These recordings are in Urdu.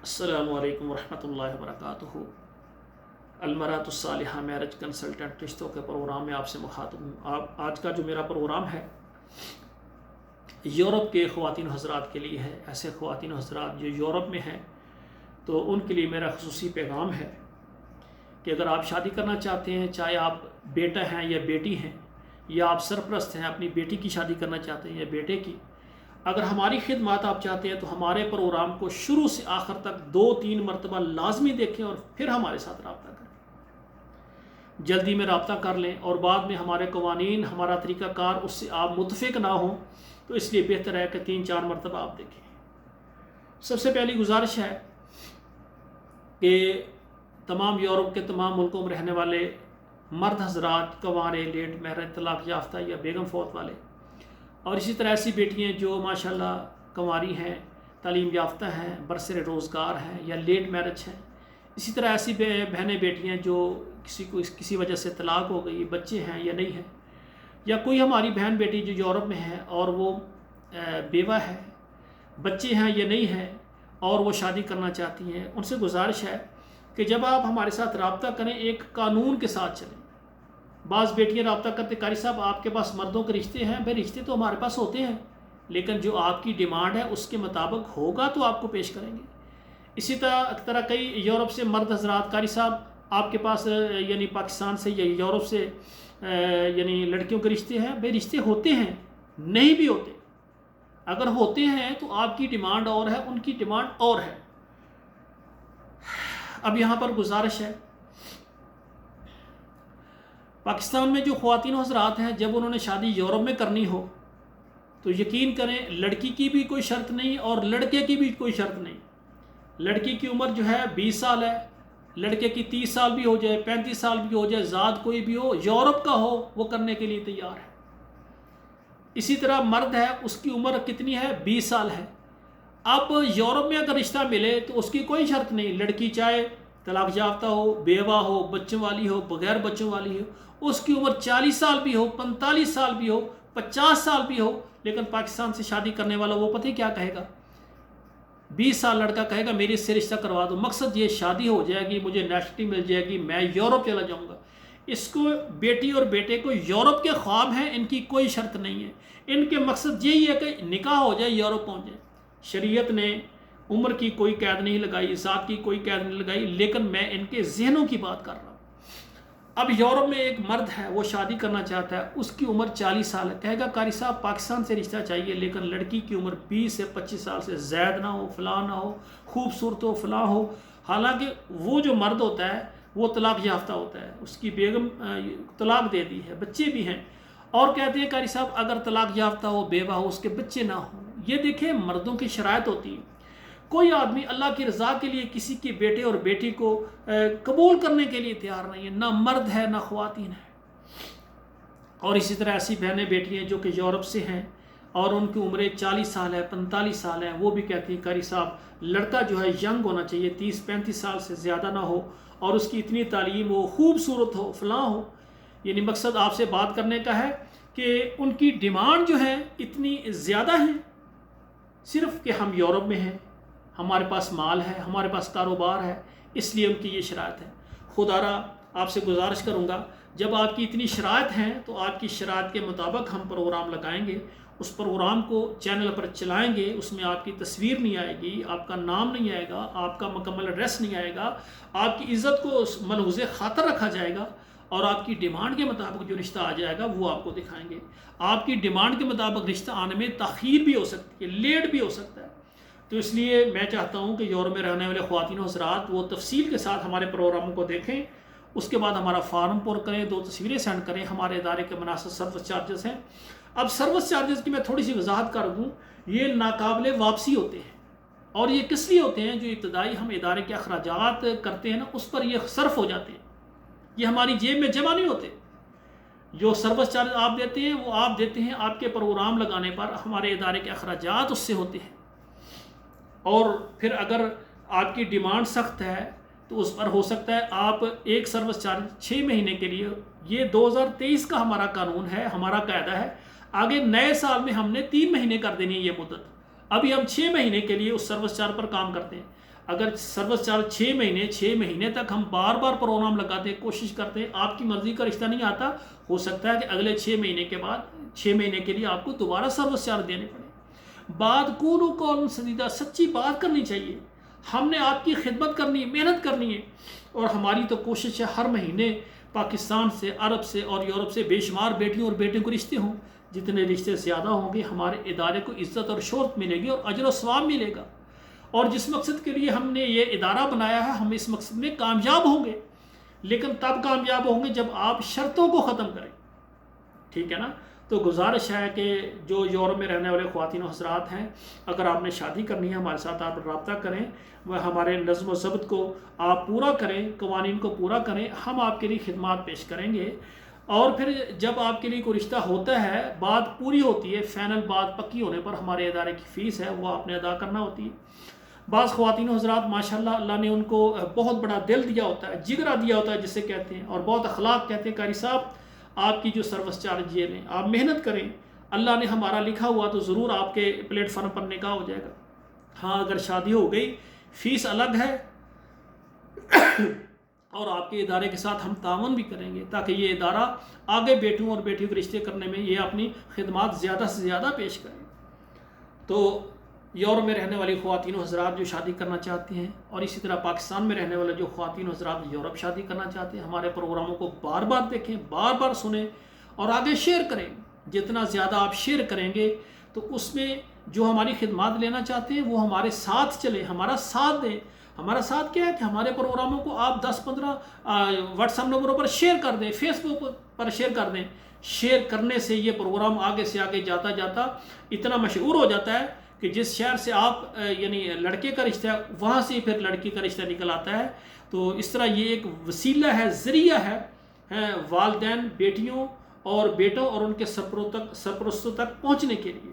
السلام علیکم ورحمۃ اللہ وبرکاتہ۔ المرأۃ الصالحہ میرج کنسلٹنٹ رشتوں کے پروگرام میں آپ سے مخاطب ہوں۔ آج کا جو میرا پروگرام ہے یورپ کے خواتین حضرات کے لیے ہے۔ ایسے خواتین حضرات جو یورپ میں ہیں تو ان کے لیے میرا خصوصی پیغام ہے کہ اگر آپ شادی کرنا چاہتے ہیں، چاہے آپ بیٹا ہیں یا بیٹی ہیں یا آپ سرپرست ہیں، اپنی بیٹی کی شادی کرنا چاہتے ہیں یا بیٹے کی، اگر ہماری خدمات آپ چاہتے ہیں تو ہمارے پروگرام کو شروع سے آخر تک 2-3 مرتبہ لازمی دیکھیں اور پھر ہمارے ساتھ رابطہ کریں۔ جلدی میں رابطہ کر لیں اور بعد میں ہمارے قوانین، ہمارا طریقہ کار اس سے آپ متفق نہ ہوں تو اس لیے بہتر ہے کہ 3-4 مرتبہ آپ دیکھیں۔ سب سے پہلی گزارش ہے کہ تمام یورپ کے تمام ملکوں میں رہنے والے مرد حضرات، کنوارے، لیٹ میرج، طلاق یافتہ یا بیگم فوت والے، اور اسی طرح ایسی بیٹیاں جو ماشاءاللہ کنواری ہیں، تعلیم یافتہ ہیں، برسر روزگار ہیں یا لیٹ میرج ہیں، اسی طرح ایسی بہنیں بیٹیاں جو کسی وجہ سے طلاق ہو گئی، بچے ہیں یا نہیں ہیں، یا کوئی ہماری بہن بیٹی جو یورپ میں ہے اور وہ بیوہ ہے، بچے ہیں یا نہیں ہیں اور وہ شادی کرنا چاہتی ہیں، ان سے گزارش ہے کہ جب آپ ہمارے ساتھ رابطہ کریں ایک قانون کے ساتھ چلیں۔ بعض بیٹیاں رابطہ کرتے، قاری صاحب آپ کے پاس مردوں کے رشتے ہیں؟ بھائی رشتے تو ہمارے پاس ہوتے ہیں، لیکن جو آپ کی ڈیمانڈ ہے اس کے مطابق ہوگا تو آپ کو پیش کریں گے۔ اسی طرح کئی یورپ سے مرد حضرات، قاری صاحب آپ کے پاس یعنی پاکستان سے یا یورپ سے یعنی لڑکیوں کے رشتے ہیں؟ بھائی رشتے ہوتے ہیں، نہیں بھی ہوتے۔ اگر ہوتے ہیں تو آپ کی ڈیمانڈ اور ہے، ان کی ڈیمانڈ اور ہے۔ اب یہاں پر گزارش ہے، پاکستان میں جو خواتین حضرات ہیں جب انہوں نے شادی یورپ میں کرنی ہو تو یقین کریں لڑکی کی بھی کوئی شرط نہیں اور لڑکے کی بھی کوئی شرط نہیں۔ لڑکی کی عمر جو ہے 20 سال ہے، لڑکے کی 30 سال بھی ہو جائے، 35 سال بھی ہو جائے، ذات کوئی بھی ہو، یورپ کا ہو، وہ کرنے کے لیے تیار ہے۔ اسی طرح مرد ہے، اس کی عمر کتنی ہے؟ 20 سال ہے۔ اب یورپ میں اگر رشتہ ملے تو اس کی کوئی شرط نہیں، لڑکی چاہے طلاق یافتہ ہو، بیوہ ہو، بچوں والی ہو، بغیر بچوں والی ہو، اس کی عمر 40 سال بھی ہو، 45 سال بھی ہو، 50 سال بھی ہو، لیکن پاکستان سے شادی کرنے والا وہ پتہ کیا کہے گا؟ 20 سال لڑکا کہے گا میری اس سے رشتہ کروا دو، مقصد یہ شادی ہو جائے گی، مجھے نیشنلٹی مل جائے گی، میں یورپ چلا جاؤں گا۔ اس کو بیٹی اور بیٹے کو یورپ کے خواب ہیں، ان کی کوئی شرط نہیں ہے، ان کے مقصد یہی ہے کہ نکاح ہو جائے، یورپ پہنچ جائے۔ شریعت نے عمر کی کوئی قید نہیں لگائی، ذات کی کوئی قید نہیں لگائی، لیکن میں ان کے ذہنوں کی بات کر رہا ہوں۔ اب یورپ میں ایک مرد ہے، وہ شادی کرنا چاہتا ہے، اس کی عمر 40 سال ہے، کہے گا قاری صاحب پاکستان سے رشتہ چاہیے لیکن لڑکی کی عمر 20 سے 25 سال سے زائد نہ ہو، فلاں نہ ہو، خوبصورت ہو، فلاں ہو۔ حالانکہ وہ جو مرد ہوتا ہے وہ طلاق یافتہ ہوتا ہے، اس کی بیگم طلاق دے دی ہے، بچے بھی ہیں، اور کہتے ہیں قاری صاحب اگر طلاق یافتہ ہو، بیوہ ہو، اس کے بچے نہ ہوں۔ یہ دیکھیں مردوں کی شرائط ہوتی ہے۔ کوئی آدمی اللہ کی رضا کے لیے کسی کے بیٹے اور بیٹی کو قبول کرنے کے لیے تیار نہیں ہے، نہ مرد ہے نہ خواتین ہے۔ اور اسی طرح ایسی بہنیں بیٹی ہیں جو کہ یورپ سے ہیں اور ان کی عمریں 40 سال ہے، 45 سال ہیں، وہ بھی کہتی ہیں قاری صاحب لڑکا جو ہے ینگ ہونا چاہیے، 30-35 سال سے زیادہ نہ ہو، اور اس کی اتنی تعلیم ہو، خوبصورت ہو، فلاں ہو۔ یعنی مقصد آپ سے بات کرنے کا ہے کہ ان کی ڈیمانڈ جو ہے اتنی زیادہ ہے، صرف کہ ہم یورپ میں ہیں، ہمارے پاس مال ہے، ہمارے پاس کاروبار ہے، اس لیے ان کی یہ شرائط ہے۔ خدا را آپ سے گزارش کروں گا جب آپ کی اتنی شرائط ہیں تو آپ کی شرائط کے مطابق ہم پروگرام لگائیں گے، اس پروگرام کو چینل پر چلائیں گے، اس میں آپ کی تصویر نہیں آئے گی، آپ کا نام نہیں آئے گا، آپ کا مکمل ایڈریس نہیں آئے گا، آپ کی عزت کو ملحوظ خاطر رکھا جائے گا، اور آپ کی ڈیمانڈ کے مطابق جو رشتہ آ جائے گا وہ آپ کو دکھائیں گے۔ آپ کی ڈیمانڈ کے مطابق رشتہ آنے میں تاخیر بھی ہو سکتی ہے، لیٹ بھی ہو سکتا ہے، تو اس لیے میں چاہتا ہوں کہ یورپ میں رہنے والے خواتین حضرات وہ تفصیل کے ساتھ ہمارے پروگراموں کو دیکھیں، اس کے بعد ہمارا فارم پر کریں، 2 تصویریں سینڈ کریں۔ ہمارے ادارے کے مناسب سروس چارجز ہیں۔ اب سروس چارجز کی میں تھوڑی سی وضاحت کر دوں، یہ ناقابل واپسی ہوتے ہیں، اور یہ کس لیے ہوتے ہیں؟ جو ابتدائی ہم ادارے کے اخراجات کرتے ہیں نا، اس پر یہ صرف ہو جاتے ہیں، یہ ہماری جیب میں جمع نہیں ہوتے۔ جو سروس چارج آپ دیتے ہیں وہ آپ دیتے ہیں آپ کے پروگرام لگانے پر، ہمارے ادارے کے اخراجات اس سے ہوتے ہیں۔ اور پھر اگر آپ کی ڈیمانڈ سخت ہے تو اس پر ہو سکتا ہے آپ ایک سروس چارج 6 مہینے کے لیے، یہ 2023 کا ہمارا قانون ہے، ہمارا قاعدہ ہے، آگے نئے سال میں ہم نے 3 مہینے کر دینی ہے یہ مدت، ابھی ہم 6 مہینے کے لیے اس سروس چارج پر کام کرتے ہیں۔ اگر سروس چارج 6 مہینے تک ہم بار بار پروگرام لگاتے ہیں، کوشش کرتے ہیں، آپ کی مرضی کا رشتہ نہیں آتا، ہو سکتا ہے کہ اگلے 6 مہینے کے بعد 6 مہینے کے لیے آپ کو دوبارہ سروس چارج دینے پڑے۔ بات کونو قولا سدیدا، سچی بات کرنی چاہیے، ہم نے آپ کی خدمت کرنی ہے، محنت کرنی ہے، اور ہماری تو کوشش ہے ہر مہینے پاکستان سے، عرب سے اور یورپ سے بے شمار بیٹیوں اور بیٹوں کو رشتے ہوں، جتنے رشتے زیادہ ہوں گے ہمارے ادارے کو عزت اور شہرت ملے گی اور اجر و ثواب ملے گا، اور جس مقصد کے لیے ہم نے یہ ادارہ بنایا ہے ہم اس مقصد میں کامیاب ہوں گے، لیکن تب کامیاب ہوں گے جب آپ شرطوں کو ختم کریں، ٹھیک ہے نا؟ تو گزارش ہے کہ جو یورپ میں رہنے والے خواتین و حضرات ہیں، اگر آپ نے شادی کرنی ہے ہمارے ساتھ آپ رابطہ کریں، وہ ہمارے نظم و ضبط کو آپ پورا کریں، قوانین کو پورا کریں، ہم آپ کے لیے خدمات پیش کریں گے، اور پھر جب آپ کے لیے کوئی رشتہ ہوتا ہے، بات پوری ہوتی ہے، فائنل بات پکی ہونے پر ہمارے ادارے کی فیس ہے وہ آپ نے ادا کرنا ہوتی ہے۔ بعض خواتین و حضرات ماشاءاللہ اللہ نے ان کو بہت بڑا دل دیا ہوتا ہے، جگرا دیا ہوتا ہے جسے کہتے ہیں، اور بہت اخلاق، کہتے ہیں قاری صاحب آپ کی جو سروس چارج یہ لیں، آپ محنت کریں، اللہ نے ہمارا لکھا ہوا تو ضرور آپ کے پلیٹ فارم پر نکاح ہو جائے گا۔ ہاں اگر شادی ہو گئی فیس الگ ہے، اور آپ کے ادارے کے ساتھ ہم تعاون بھی کریں گے تاکہ یہ ادارہ آگے بیٹوں اور بیٹیوں کے رشتے کرنے میں یہ اپنی خدمات زیادہ سے زیادہ پیش کریں۔ تو یورپ میں رہنے والی خواتین و حضرات جو شادی کرنا چاہتے ہیں، اور اسی طرح پاکستان میں رہنے والے جو خواتین و حضرات یورپ شادی کرنا چاہتے ہیں، ہمارے پروگراموں کو بار بار دیکھیں، بار بار سنیں اور آگے شیئر کریں۔ جتنا زیادہ آپ شیئر کریں گے تو اس میں جو ہماری خدمات لینا چاہتے ہیں وہ ہمارے ساتھ چلیں، ہمارا ساتھ دیں۔ ہمارا ساتھ کیا ہے کہ ہمارے پروگراموں کو آپ 10-15 واٹس ایپ نمبروں پر شیئر کر دیں، فیس بک پر شیئر کر دیں۔ شیئر کرنے سے یہ پروگرام آگے سے آگے جاتا جاتا اتنا مشہور ہو جاتا ہے کہ جس شہر سے آپ یعنی لڑکے کا رشتہ ہے وہاں سے پھر لڑکی کا رشتہ نکل آتا ہے۔ تو اس طرح یہ ایک وسیلہ ہے، ذریعہ ہے والدین بیٹیوں اور بیٹوں اور ان کے سرپرستوں تک پہنچنے کے لیے۔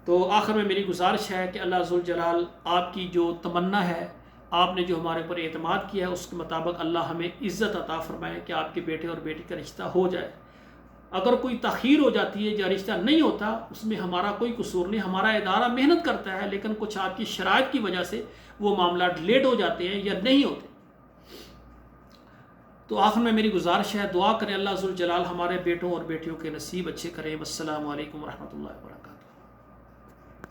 تو آخر میں میری گزارش ہے کہ اللہ ذوالجلال آپ کی جو تمنا ہے، آپ نے جو ہمارے اوپر اعتماد کیا ہے اس کے مطابق اللہ ہمیں عزت عطا فرمائے کہ آپ کے بیٹے اور بیٹی کا رشتہ ہو جائے۔ اگر کوئی تاخیر ہو جاتی ہے یا رشتہ نہیں ہوتا اس میں ہمارا کوئی قصور نہیں، ہمارا ادارہ محنت کرتا ہے، لیکن کچھ آپ کی شرائط کی وجہ سے وہ معاملات لیٹ ہو جاتے ہیں یا نہیں ہوتے۔ تو آخر میں میری گزارش ہے دعا کریں اللہ ذوالجلال ہمارے بیٹوں اور بیٹیوں کے نصیب اچھے کریں۔ والسلام علیکم ورحمۃ اللہ وبرکاتہ۔